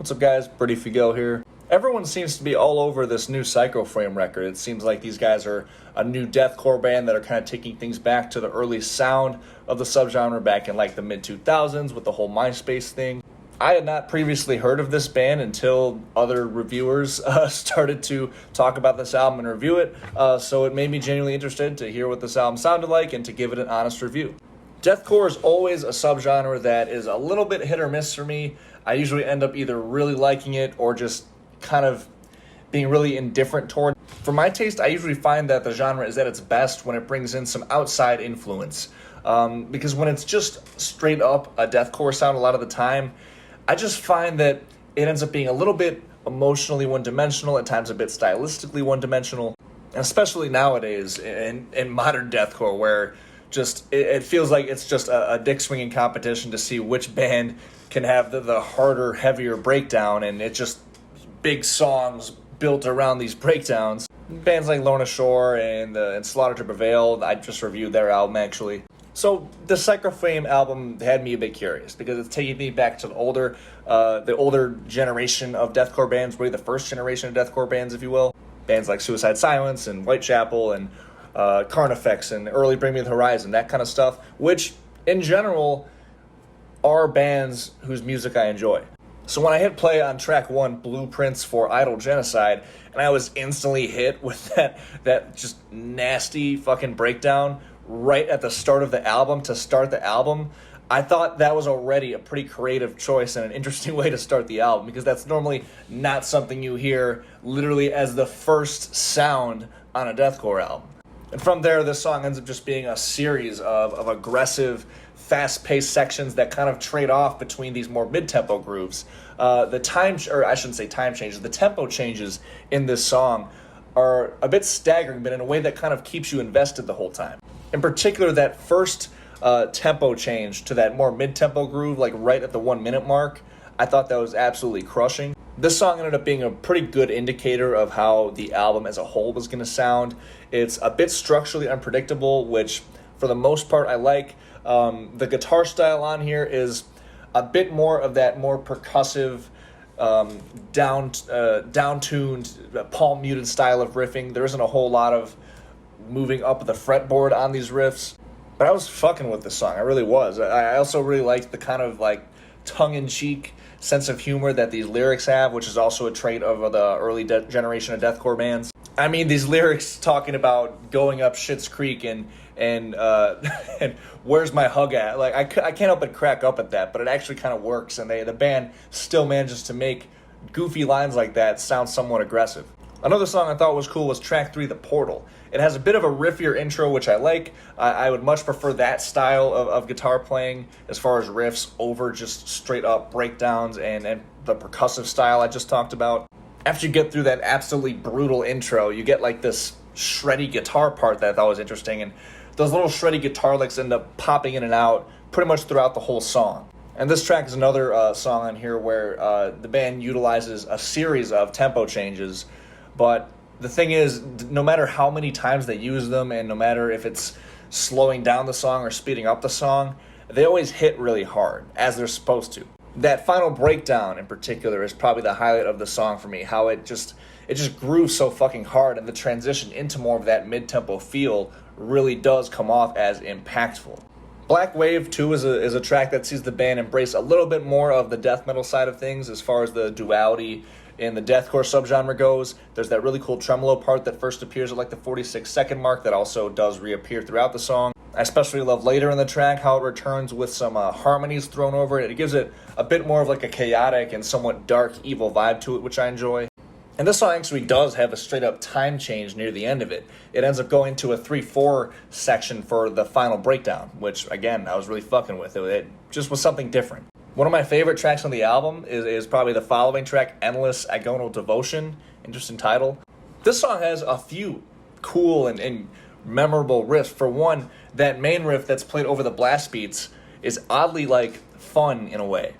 What's up, guys? Pretty Figuel here. Everyone seems to be all over this new Psychoframe record. It seems like these guys are a new deathcore band that are kind of taking things back to the early sound of the subgenre back in like the mid-2000s with the whole MySpace thing. I had not previously heard of this band until other reviewers started to talk about this album and review it, so it made me genuinely interested to hear what this album sounded like and to give it an honest review. Deathcore is always a subgenre that is a little bit hit or miss for me. I usually end up either really liking it or just kind of being really indifferent toward. For my taste, I usually find that the genre is at its best when it brings in some outside influence. Because when it's just straight up a deathcore sound a lot of the time, I just find that it ends up being a little bit emotionally one-dimensional, at times a bit stylistically one-dimensional, and especially nowadays in modern deathcore where just it feels like it's just a dick-swinging competition to see which band can have the harder, heavier breakdown, and it's just big songs built around these breakdowns. Bands like Lorna Shore and Slaughter to Prevail, I just reviewed their album actually. So the Psychoframe album had me a bit curious because it's taking me back to the older generation of deathcore bands, really the first generation of deathcore bands, if you will. Bands like Suicide Silence and Whitechapel and Carnifex and early Bring Me the Horizon, that kind of stuff, which in general are bands whose music I enjoy. So when I hit play on track 1, Blueprints for Idle Genocide, and I was instantly hit with that just nasty fucking breakdown right at the start of the album to start the album, I thought that was already a pretty creative choice and an interesting way to start the album, because that's normally not something you hear literally as the first sound on a deathcore album. And from there, this song ends up just being a series of aggressive, fast-paced sections that kind of trade off between these more mid-tempo grooves. The tempo changes in this song are a bit staggering, but in a way that kind of keeps you invested the whole time. In particular, that first tempo change to that more mid-tempo groove, like right at the 1 minute mark, I thought that was absolutely crushing. This song ended up being a pretty good indicator of how the album as a whole was going to sound. It's a bit structurally unpredictable, which for the most part I like. The guitar style on here is a bit more of that more percussive, down-tuned, palm-muted style of riffing. There isn't a whole lot of moving up the fretboard on these riffs. But I was fucking with this song. I really was. I also really liked the kind of like tongue-in-cheek sense of humor that these lyrics have, which is also a trait of the early generation of deathcore bands. I mean, these lyrics talking about going up Schitt's Creek and and where's my hug at? Like I can't help but crack up at that, but it actually kind of works, and the band still manages to make goofy lines like that sound somewhat aggressive. Another song I thought was cool was track 3, The Portal. It has a bit of a riffier intro, which I like. I would much prefer that style of guitar playing as far as riffs over just straight up breakdowns and the percussive style I just talked about. After you get through that absolutely brutal intro, you get like this shreddy guitar part that I thought was interesting, and those little shreddy guitar licks end up popping in and out pretty much throughout the whole song. And this track is another song on here where the band utilizes a series of tempo changes, but the thing is, no matter how many times they use them, and no matter if it's slowing down the song or speeding up the song, they always hit really hard, as they're supposed to. That final breakdown in particular is probably the highlight of the song for me, how it just grooves so fucking hard, and the transition into more of that mid-tempo feel really does come off as impactful. Black Wave 2 is a track that sees the band embrace a little bit more of the death metal side of things as far as the duality in the deathcore subgenre goes. There's that really cool tremolo part that first appears at like the 46-second mark that also does reappear throughout the song. I especially love later in the track how it returns with some harmonies thrown over it. It gives it a bit more of like a chaotic and somewhat dark, evil vibe to it, which I enjoy. And this song actually does have a straight-up time change near the end of it. It ends up going to a 3/4 section for the final breakdown, which, again, I was really fucking with. It just was something different. One of my favorite tracks on the album is probably the following track, Endless Agonal Devotion. Interesting title. This song has a few cool and memorable riffs. For one, that main riff that's played over the blast beats is oddly, like, fun in a way.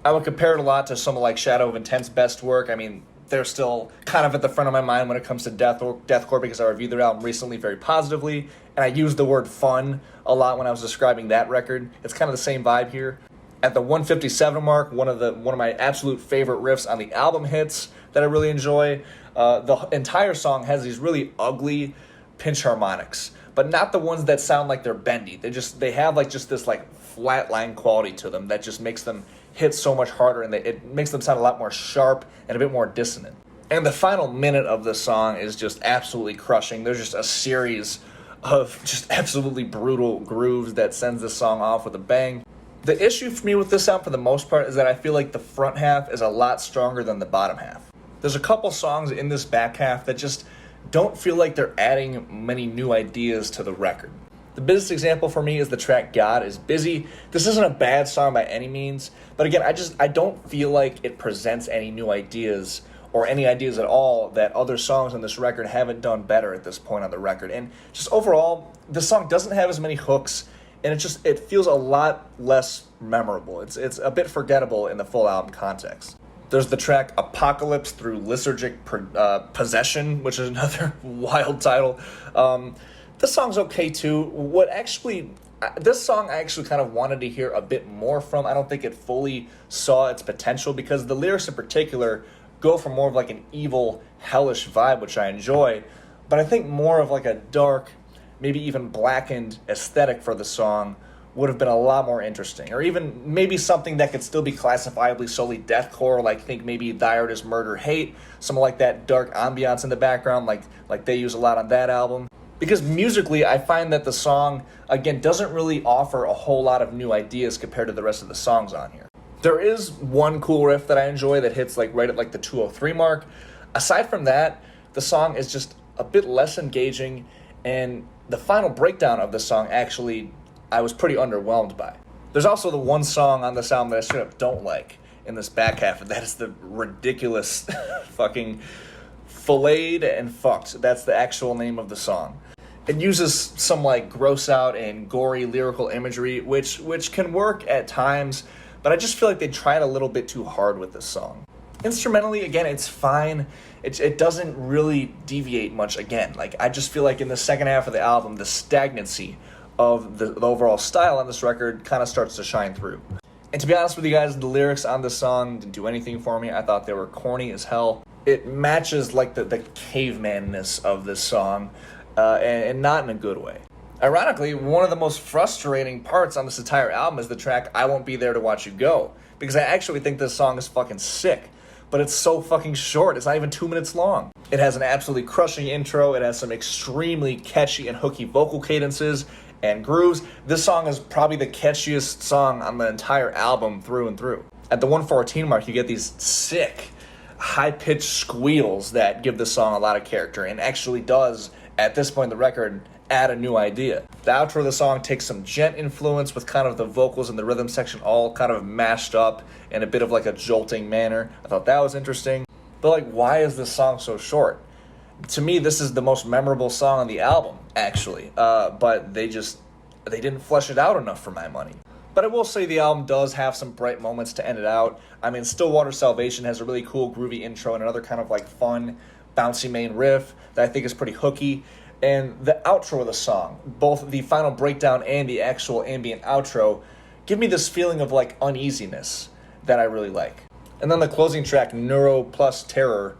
I would compare it a lot to some of, like, Shadow of Intent's best work. I mean, they're still kind of at the front of my mind when it comes to deathcore because I reviewed their album recently very positively, and I used the word fun a lot when I was describing that record. It's kind of the same vibe here. At the 157 mark, one of my absolute favorite riffs on the album hits that I really enjoy. The entire song has these really ugly pinch harmonics, but not the ones that sound like they're bendy. They have like just this like flatline quality to them that just makes them hit so much harder, and it makes them sound a lot more sharp and a bit more dissonant. And the final minute of the song is just absolutely crushing. There's just a series of just absolutely brutal grooves that sends this song off with a bang. The issue for me with this sound, for the most part, is that I feel like the front half is a lot stronger than the bottom half. There's a couple songs in this back half that just don't feel like they're adding many new ideas to the record. The biggest example for me is the track God is Busy. This isn't a bad song by any means, but again, I don't feel like it presents any new ideas or any ideas at all that other songs on this record haven't done better at this point on the record. And just overall, the song doesn't have as many hooks, and it feels a lot less memorable. It's a bit forgettable in the full album context. There's the track Apocalypse through Lysergic Possession, which is another wild title. This song's okay too. This song I actually kind of wanted to hear a bit more from. I don't think it fully saw its potential, because the lyrics in particular go for more of like an evil, hellish vibe, which I enjoy, but I think more of like a dark, maybe even blackened aesthetic for the song would have been a lot more interesting. Or even maybe something that could still be classifiably solely deathcore, like think maybe Thy Art Is Murder Hate, something like that dark ambiance in the background, like they use a lot on that album. Because musically, I find that the song, again, doesn't really offer a whole lot of new ideas compared to the rest of the songs on here. There is one cool riff that I enjoy that hits like right at like the 203 mark. Aside from that, the song is just a bit less engaging, and the final breakdown of the song actually I was pretty underwhelmed by. There's also the one song on this album that I straight up don't like in this back half, and that is the ridiculous fucking Filleted and Fucked. That's the actual name of the song. It uses some like gross out and gory lyrical imagery, which can work at times, but I just feel like they tried a little bit too hard with this song. Instrumentally, again, it's fine. It doesn't really deviate much again. Like, I just feel like in the second half of the album, the stagnancy of the overall style on this record kind of starts to shine through. And to be honest with you guys, the lyrics on this song didn't do anything for me. I thought they were corny as hell. It matches like the caveman-ness of this song, and not in a good way. Ironically, one of the most frustrating parts on this entire album is the track I Won't Be There to Watch You Go, because I actually think this song is fucking sick, but it's so fucking short. It's not even 2 minutes long. It has an absolutely crushing intro. It has some extremely catchy and hooky vocal cadences and grooves. This song is probably the catchiest song on the entire album through and through. At the 114 mark, you get these sick, high-pitched squeals that give the song a lot of character, and actually does, at this point in the record, add a new idea. The outro of the song takes some gent influence with kind of the vocals and the rhythm section all kind of mashed up in a bit of like a jolting manner. I thought that was interesting. But like, why is this song so short? To me, this is the most memorable song on the album, actually. But they didn't flesh it out enough for my money. But I will say the album does have some bright moments to end it out. I mean, Stillwater Salvation has a really cool groovy intro and another kind of like fun, bouncy main riff that I think is pretty hooky. And the outro of the song, both the final breakdown and the actual ambient outro, give me this feeling of like uneasiness that I really like. And then the closing track, Neuro Plus Terror,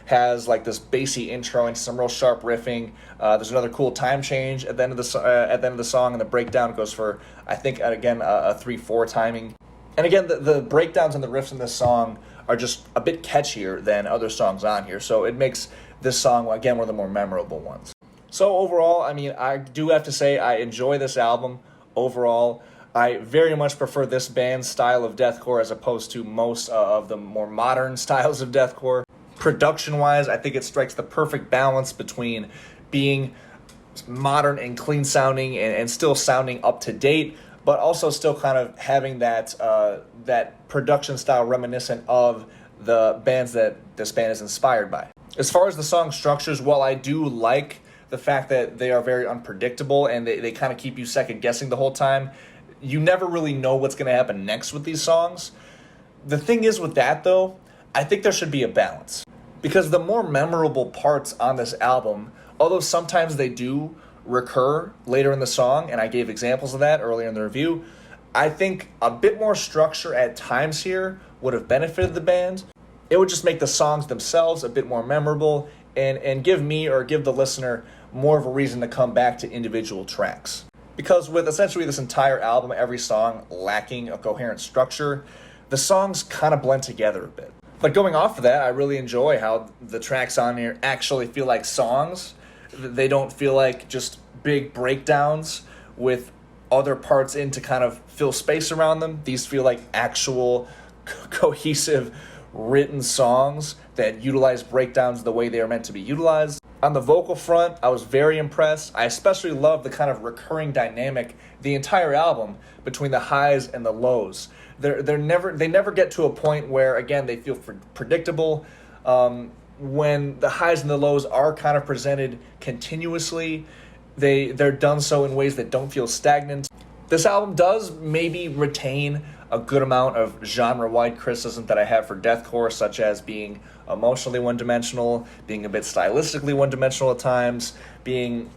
has like this bassy intro and some real sharp riffing. There's another cool time change at the end of the song, and the breakdown goes for, I think, again, a 3/4 timing. And again, the breakdowns and the riffs in this song are just a bit catchier than other songs on here, so it makes this song, again, one of the more memorable ones. So overall, I mean, I do have to say I enjoy this album overall. I very much prefer this band's style of deathcore as opposed to most of the more modern styles of deathcore. Production-wise, I think it strikes the perfect balance between being modern and clean sounding and still sounding up to date, but also still kind of having that production style reminiscent of the bands that this band is inspired by. As far as the song structures, while I do like the fact that they are very unpredictable and they kind of keep you second guessing the whole time, you never really know what's going to happen next with these songs. The thing is with that, though, I think there should be a balance. Because the more memorable parts on this album, although sometimes they do recur later in the song, and I gave examples of that earlier in the review, I think a bit more structure at times here would have benefited the band. It would just make the songs themselves a bit more memorable and give me or give the listener more of a reason to come back to individual tracks. Because with essentially this entire album, every song lacking a coherent structure, the songs kind of blend together a bit. But going off of that, I really enjoy how the tracks on here actually feel like songs. They don't feel like just big breakdowns with other parts in to kind of fill space around them. These feel like actual cohesive written songs that utilize breakdowns the way they are meant to be utilized. On the vocal front, I was very impressed. I especially love the kind of recurring dynamic the entire album between the highs and the lows. They never get to a point where, again, they feel predictable. When the highs and the lows are kind of presented continuously, they're done so in ways that don't feel stagnant. This album does maybe retain a good amount of genre-wide criticism that I have for deathcore, such as being emotionally one-dimensional, being a bit stylistically one-dimensional at times, being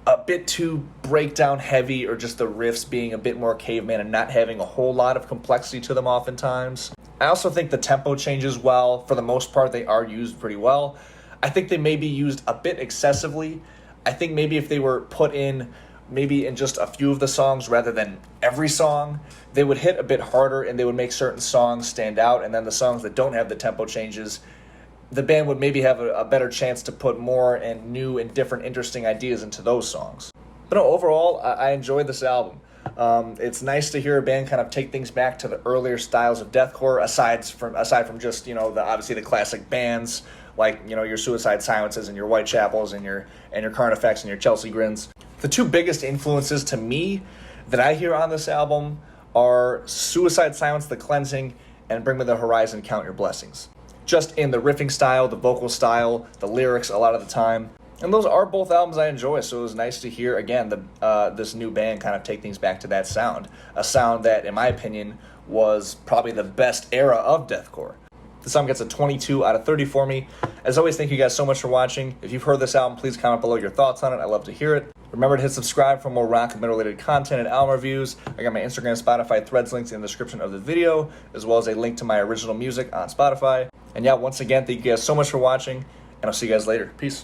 a bit too breakdown heavy, or just the riffs being a bit more caveman and not having a whole lot of complexity to them oftentimes. I also think the tempo changes, well, for the most part, they are used pretty well. I think they may be used a bit excessively. I think maybe if they were put in maybe in just a few of the songs rather than every song, they would hit a bit harder and they would make certain songs stand out, and then the songs that don't have the tempo changes, the band would maybe have a better chance to put more and new and different interesting ideas into those songs. But no, overall, I enjoyed this album. It's nice to hear a band kind of take things back to the earlier styles of deathcore, aside from just, obviously the classic bands like, your Suicide Silences and your Whitechapels and your Carnifex and your Chelsea Grins. The two biggest influences to me that I hear on this album are Suicide Silence, The Cleansing, and Bring Me the Horizon, Count Your Blessings. Just in the riffing style, the vocal style, the lyrics a lot of the time. And those are both albums I enjoy, so it was nice to hear, again, this new band kind of take things back to that sound. A sound that, in my opinion, was probably the best era of deathcore. The song gets a 22 out of 30 for me. As always, thank you guys so much for watching. If you've heard this album, please comment below your thoughts on it. I'd love to hear it. Remember to hit subscribe for more rock and metal-related content and album reviews. I got my Instagram, Spotify, Threads links in the description of the video, as well as a link to my original music on Spotify. And yeah, once again, thank you guys so much for watching, and I'll see you guys later. Peace.